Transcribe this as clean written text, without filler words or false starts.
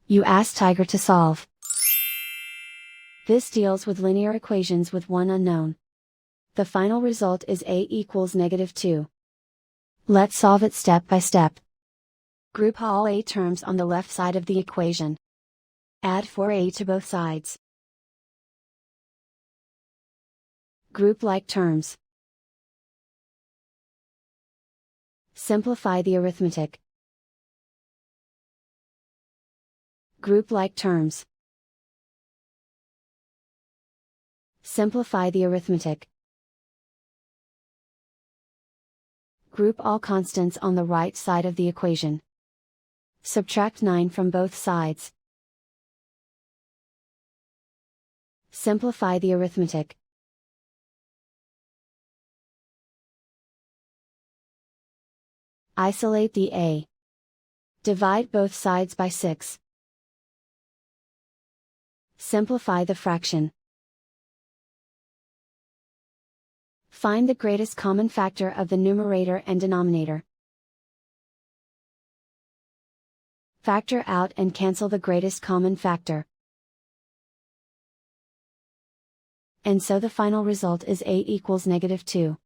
You ask Tiger to solve. This deals with linear equations with one unknown. The final result is a equals -2. Let's solve it step by step. Group all a terms on the left side of the equation. Add 4a to both sides. Group like terms. Simplify the arithmetic. Group like terms. Simplify the arithmetic. Group all constants on the right side of the equation. Subtract 9 from both sides. Simplify the arithmetic. Isolate the a. Divide both sides by 6. Simplify the fraction. Find the greatest common factor of the numerator and denominator. Factor out and cancel the greatest common factor. And so the final result is a equals -2.